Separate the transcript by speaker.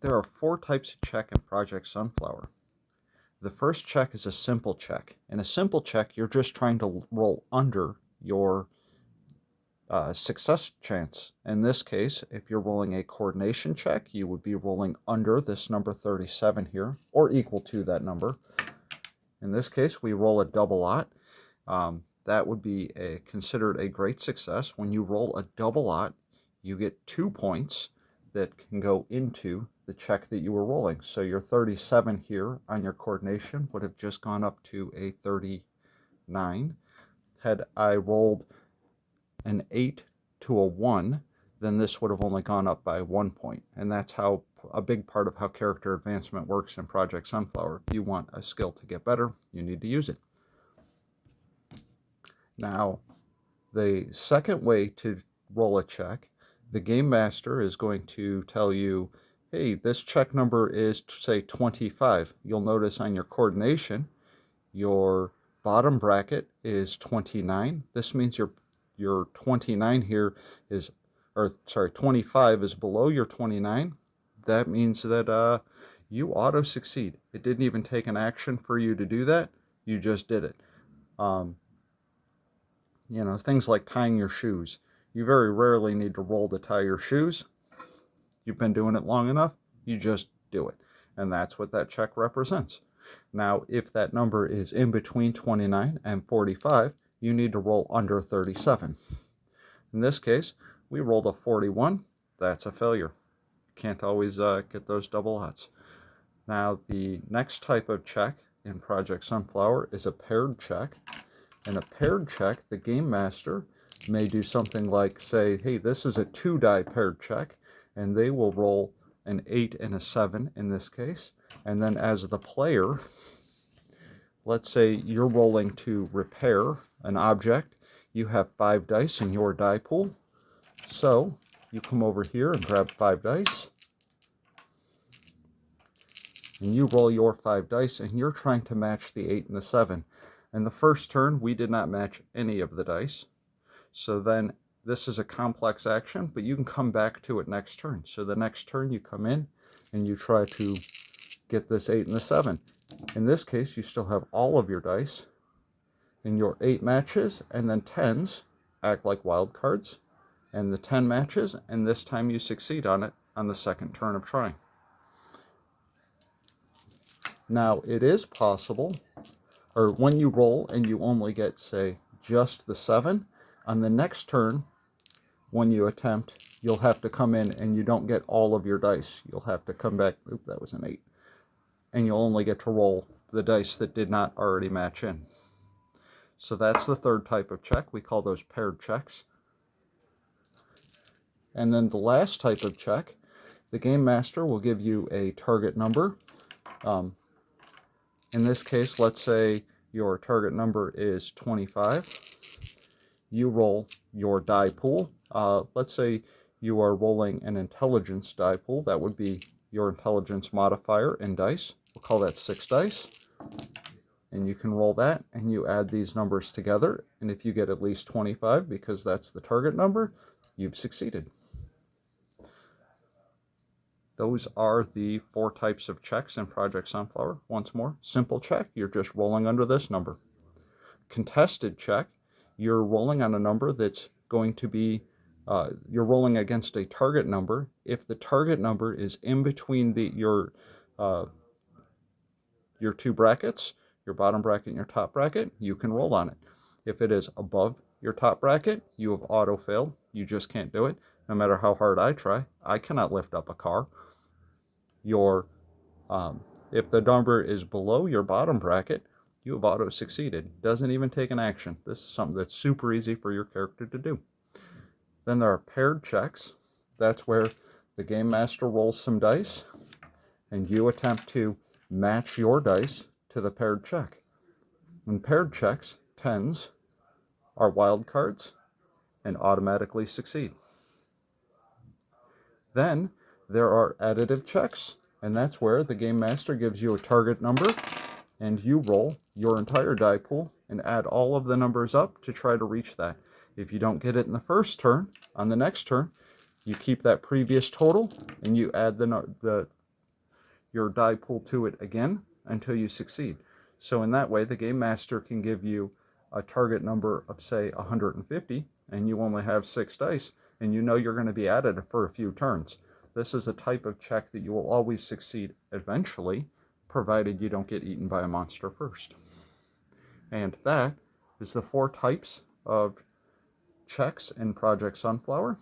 Speaker 1: There are 4 types of check in Project Sunflower. The first check is a simple check. In a simple check, you're just trying to roll under your success chance. In this case, if you're rolling a coordination check, you would be rolling under this number 37 here, or equal to that number. In this case, we roll a double ought. That would be considered a great success. When you roll a double ought, you get 2 points that can go into the check that you were rolling. So your 37 here on your coordination would have just gone up to a 39. Had I rolled an 8 to a 1, then this would have only gone up by 1 point. And that's how a big part of how character advancement works in Project Sunflower. If you want a skill to get better, you need to use it. Now, the second way to roll a check, the game master is going to tell you, hey, this check number is, say, 25. You'll notice on your coordination, your bottom bracket is 29. This means your 29 here is, 25 is below your 29. That means that you auto-succeed. It didn't even take an action for you to do that. You just did it. Things like tying your shoes. You very rarely need to roll to tie your shoes. You've been doing it long enough, you just do it. And that's what that check represents. Now, if that number is in between 29 and 45, you need to roll under 37. In this case, we rolled a 41. That's a failure. Can't always get those double oughts. Now, the next type of check in Project Sunflower is a paired check. In a paired check, the game master may do something like say, hey, this is a 2-die paired check, and they will roll an 8 and a 7 in this case. And then as the player, let's say you're rolling to repair an object. You have 5 dice in your die pool. So you come over here and grab 5 dice. And you roll your 5 dice, and you're trying to match the 8 and the 7. In the first turn, we did not match any of the dice. So then this is a complex action, but you can come back to it next turn. So the next turn you come in and you try to get this 8 and the 7. In this case, you still have all of your dice, and your 8 matches, and then 10s act like wild cards, and the 10 matches, and this time you succeed on it on the second turn of trying. Now, it is possible, or when you roll and you only get, say, just the 7, on the next turn, when you attempt, you'll have to come in and you don't get all of your dice. You'll have to come back, oop, that was an 8. And you'll only get to roll the dice that did not already match in. So that's the third type of check. We call those paired checks. And then the last type of check, the game master will give you a target number. In this case, let's say your target number is 25. You roll your die pool. Let's say you are rolling an intelligence die pool. That would be your intelligence modifier in dice. We'll call that 6 dice. And you can roll that, and you add these numbers together. And if you get at least 25, because that's the target number, you've succeeded. Those are the 4 types of checks in Project Sunflower. Once more, simple check, you're just rolling under this number. Contested check, you're rolling on a number that's going to be, you're rolling against a target number. If the target number is in between your 2 brackets, your bottom bracket and your top bracket, you can roll on it. If it is above your top bracket, you have auto-failed. You just can't do it. No matter how hard I try, I cannot lift up a car. If the number is below your bottom bracket, you have auto-succeeded. Doesn't even take an action. This is something that's super easy for your character to do. Then there are paired checks. That's where the game master rolls some dice, and you attempt to match your dice to the paired check. In paired checks, 10s are wild cards and automatically succeed. Then there are additive checks, and that's where the game master gives you a target number, and you roll your entire die pool and add all of the numbers up to try to reach that. If you don't get it in the first turn, on the next turn, you keep that previous total and you add the your die pool to it again until you succeed. So in that way, the game master can give you a target number of, say, 150, and you only have 6 dice, and you know you're going to be at it for a few turns. This is a type of check that you will always succeed eventually, provided you don't get eaten by a monster first. And that is the 4 types of checks in Project Sunflower.